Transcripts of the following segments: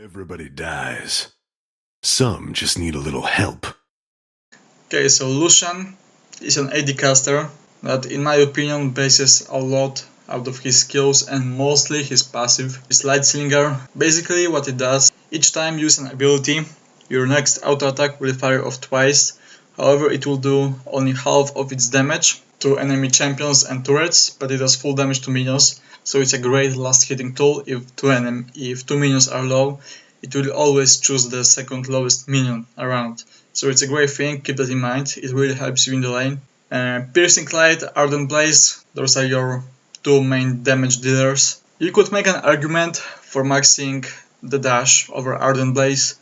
Everybody dies. Some just need a little help. Okay, so Lucian is an AD caster that, in my opinion, bases a lot out of his skills and mostly his passive, his Light Slinger. Basically what it does, each time you use an ability, your next auto attack will fire off twice. However, it will do only half of its damage to enemy champions and turrets, but it does full damage to minions. So it's a great last hitting tool. If two minions are low, it will always choose the second lowest minion around. So it's a great thing, keep that in mind, it really helps you in the lane. Piercing Light, Ardent Blaze, those are your two main damage dealers. You could make an argument for maxing the dash over Ardent Blaze,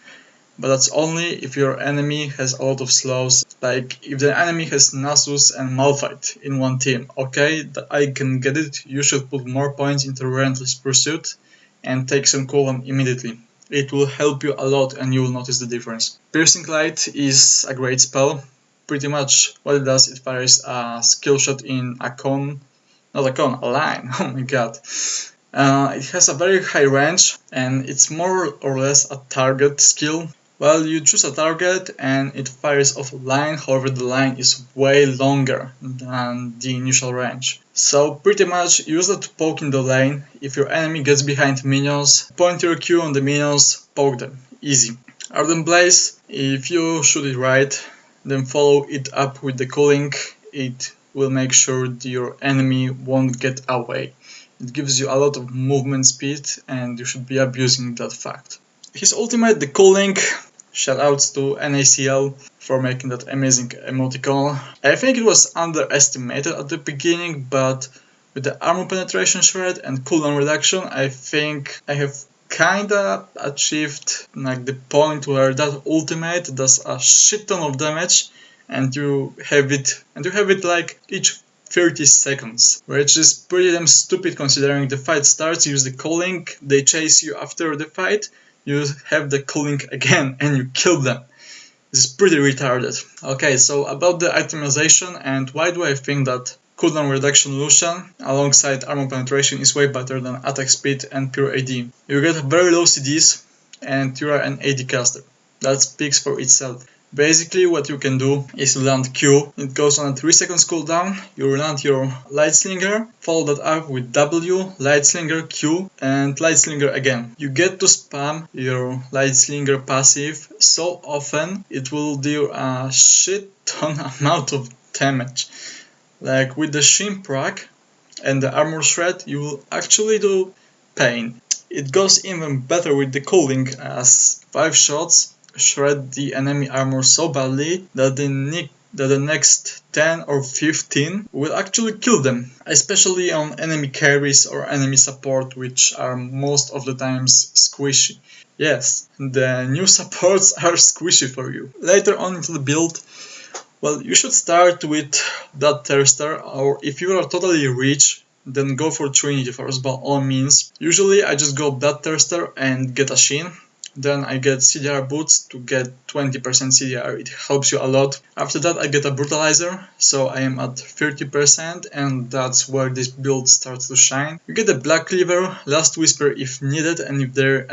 but that's only if your enemy has a lot of slows. Like if the enemy has Nasus and Malphite in one team, okay, I can get it, you should put more points into Relentless Pursuit and take some cooldown immediately. It will help you a lot and you will notice the difference. Piercing Light is a great spell. Pretty much what it does, it fires a skill shot in a cone, not a cone, a line, oh my god. It has a very high range and it's more or less a target skill. Well, you choose a target and it fires off a line, however the line is way longer than the initial range. So pretty much use that to poke in the lane. If your enemy gets behind minions, point your Q on the minions, poke them. Easy. Ardent Blaze, if you shoot it right, then follow it up with the cooling, it will make sure your enemy won't get away. It gives you a lot of movement speed and you should be abusing that fact. His ultimate, the cooling, shoutouts to NACL for making that amazing emoticon. I think it was underestimated at the beginning, but with the armor penetration shred and cooldown reduction, I think I have kinda achieved like the point where that ultimate does a shit ton of damage and you have it like each 30 seconds, which is pretty damn stupid considering the fight starts, you use the cooling, they chase you after the fight, you have the cooling again and you kill them. This is pretty retarded. Okay, so about the itemization and why do I think that cooldown reduction Lucian alongside armor penetration is way better than attack speed and pure AD. You get very low CDs and you are an AD caster. That speaks for itself. Basically what you can do is land Q, it goes on a 3 seconds cooldown, you land your Light Slinger, follow that up with W, Light Slinger, Q, and Light Slinger again. You get to spam your Light Slinger passive so often it will do a shit ton amount of damage. Like with the Shimprak and the Armor Shred you will actually do pain. It goes even better with the cooling as 5 shots shred the enemy armor so badly that the next 10 or 15 will actually kill them, especially on enemy carries or enemy support, which are most of the times squishy. Yes, the new supports are squishy for you. Later on into the build, well, you should start with that Thirster, or if you are totally rich, then go for Trinity Force by all means. Usually I just go Blood Thirster and get a Shin. Then I get CDR boots to get 20% CDR, it helps you a lot. After that I get a Brutalizer, so I am at 30% and that's where this build starts to shine. You get a Black Cleaver, Last Whisper if needed and if the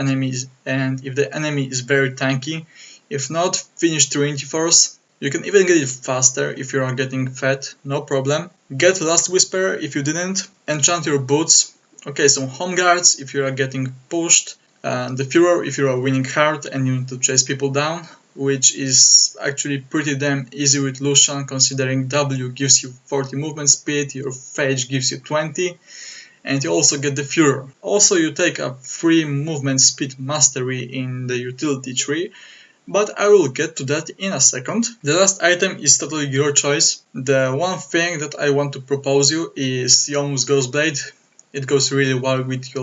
enemy is very tanky. If not, finish Trinity Force. You can even get it faster if you are getting fed, no problem. Get Last Whisper if you didn't. Enchant your boots. Okay, so Home Guards if you are getting pushed. The Furor if you are winning hard and you need to chase people down, which is actually pretty damn easy with Lucian considering W gives you 40 movement speed, your Phage gives you 20, and you also get the Furor. Also you take a free movement speed mastery in the utility tree, but I will get to that in a second. The last item is totally your choice. The one thing that I want to propose you is Yomu's Ghostblade. It goes really well with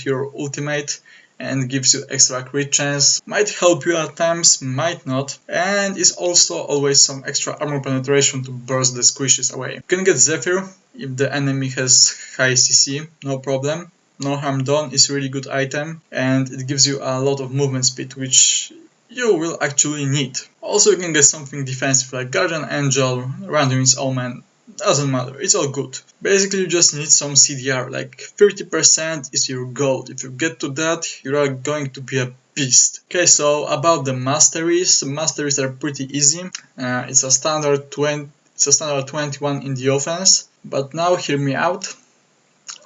your ultimate and gives you extra crit chance. Might help you at times, might not. And is also always some extra armor penetration to burst the squishes away. You can get Zephyr if the enemy has high CC, no problem. No Harm Done is really good item and it gives you a lot of movement speed, which you will actually need. Also you can get something defensive like Guardian Angel, Random's Omen. doesn't matter, it's all good. Basically you just need some CDR, like 30% is your goal. If you get to that, you are going to be a beast. Okay, so about the masteries are pretty easy. It's a standard 21 in the offense, but now hear me out.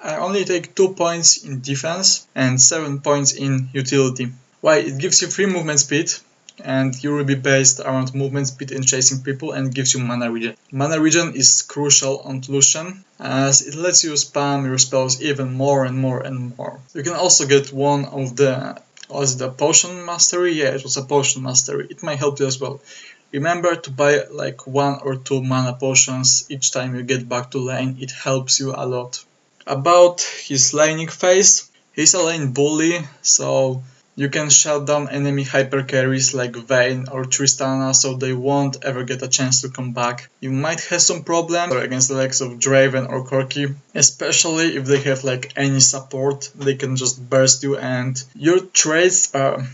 I only take 2 points in defense and 7 points in utility. Why? It gives you free movement speed, and you will be based around movement speed and chasing people, and gives you mana regen. Mana regen is crucial on Lucian, as it lets you spam your spells even more and more and more. You can also get one of the... was it a potion mastery? Yeah, it was a potion mastery. It might help you as well. Remember to buy like 1 or 2 mana potions each time you get back to lane, it helps you a lot. About his laning phase, he's a lane bully, so you can shut down enemy hyper carries like Vayne or Tristana, so they won't ever get a chance to come back. You might have some problems against the likes of Draven or Corki, especially if they have like any support. They can just burst you, and your trades are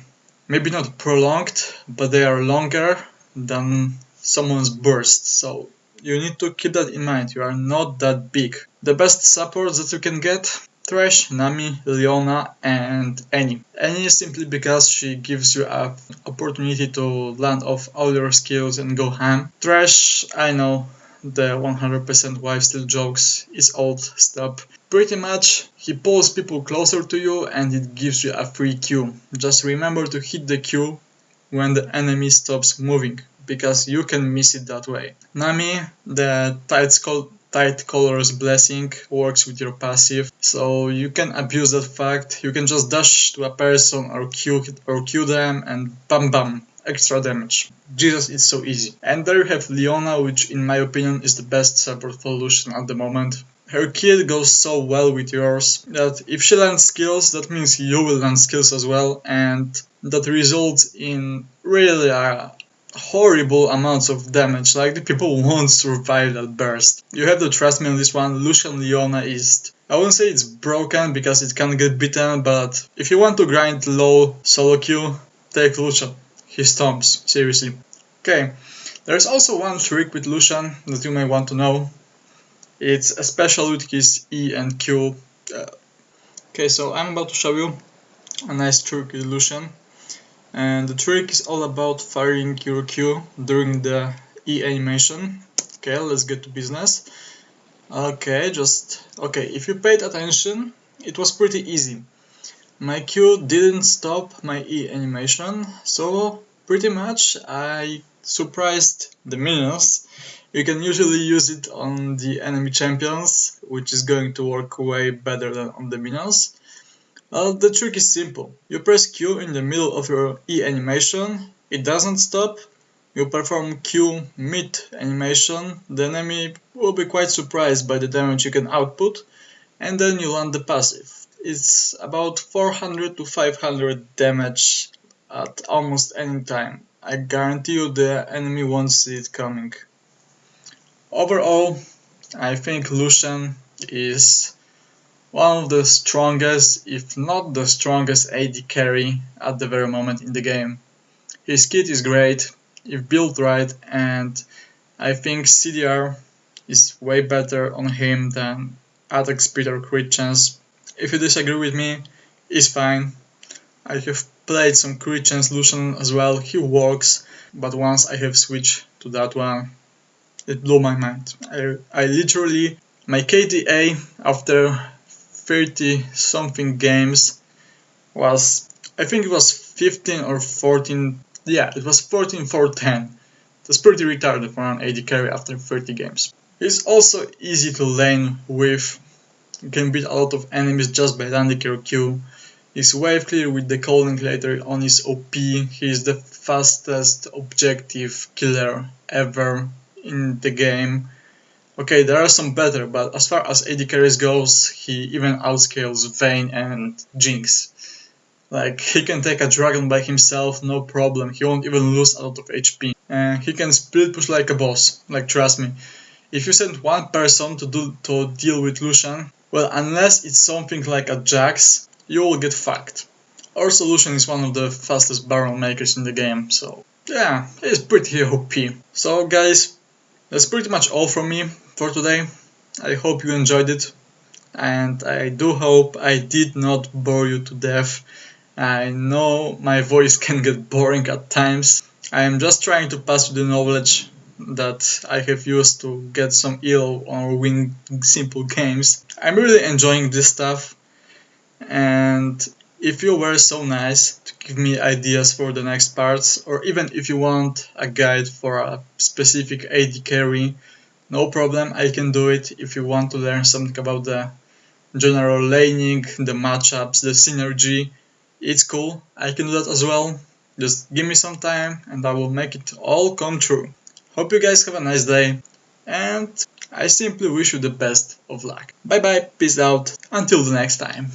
maybe not prolonged, but they are longer than someone's burst, so you need to keep that in mind. You are not that big. The best supports that you can get: Thresh, Nami, Leona, and Annie. Annie simply because she gives you an opportunity to land off all your skills and go ham. Thresh, I know, the 100% wife still jokes is old stuff. Pretty much, he pulls people closer to you and it gives you a free Q. Just remember to hit the Q when the enemy stops moving, because you can miss it that way. Nami, the Tight Color's Blessing, works with your passive, so you can abuse that fact. You can just dash to a person or Q them and bam bam, extra damage. Jesus, it's so easy. And there you have Leona, which in my opinion is the best support for Lucian at the moment. Her kit goes so well with yours that if she lands skills, that means you will land skills as well, and that results in really horrible amounts of damage. Like, the people won't survive that burst. You have to trust me on this one. Lucian Leona is... I wouldn't say it's broken because it can get beaten, but if you want to grind low solo queue, take Lucian. He stomps, seriously. Okay, there's also one trick with Lucian that you may want to know. It's especially with his E and Q. Okay, so I'm about to show you a nice trick with Lucian. And the trick is all about firing your Q during the E animation. Okay, let's get to business. Okay, if you paid attention, it was pretty easy. My Q didn't stop my E animation, so pretty much I surprised the minions. You can usually use it on the enemy champions, which is going to work way better than on the minions. The trick is simple. You press Q in the middle of your E animation, it doesn't stop. You perform Q mid animation, the enemy will be quite surprised by the damage you can output, and then you land the passive. It's about 400 to 500 damage at almost any time. I guarantee you the enemy won't see it coming. Overall, I think Lucian is one of the strongest, if not the strongest AD carry at the very moment in the game. His kit is great, if built right, and I think CDR is way better on him than attack speed or crit chance. If you disagree with me, it's fine. I have played some crit chance Lucian as well, he works, but once I have switched to that one, it blew my mind. I literally, my KDA after 30 something games was, I think it was 15 or 14, yeah, it was 14-4-10. That's pretty retarded for an AD carry after 30 games. It's also easy to lane with, you can beat a lot of enemies just by landing your Q. He's wave clear with the calling later on his OP, he is the fastest objective killer ever in the game. Okay, there are some better, but as far as AD carries goes, he even outscales Vayne and Jinx. Like, he can take a dragon by himself, no problem, he won't even lose a lot of HP. And he can split push like a boss, like, trust me. If you send one person to deal with Lucian, well, unless it's something like a Jax, you will get fucked. Also, Lucian is one of the fastest barrel makers in the game, so yeah, he's pretty OP. So guys, that's pretty much all from me. for today. I hope you enjoyed it, and I do hope I did not bore you to death. I know my voice can get boring at times. I am just trying to pass you the knowledge that I have used to get some elo or win simple games. I'm really enjoying this stuff, and if you were so nice to give me ideas for the next parts, or even if you want a guide for a specific AD carry, no problem, I can do it. If you want to learn something about the general laning, the matchups, the synergy, it's cool, I can do that as well. Just give me some time and I will make it all come true. Hope you guys have a nice day, and I simply wish you the best of luck. Bye bye, peace out, until the next time.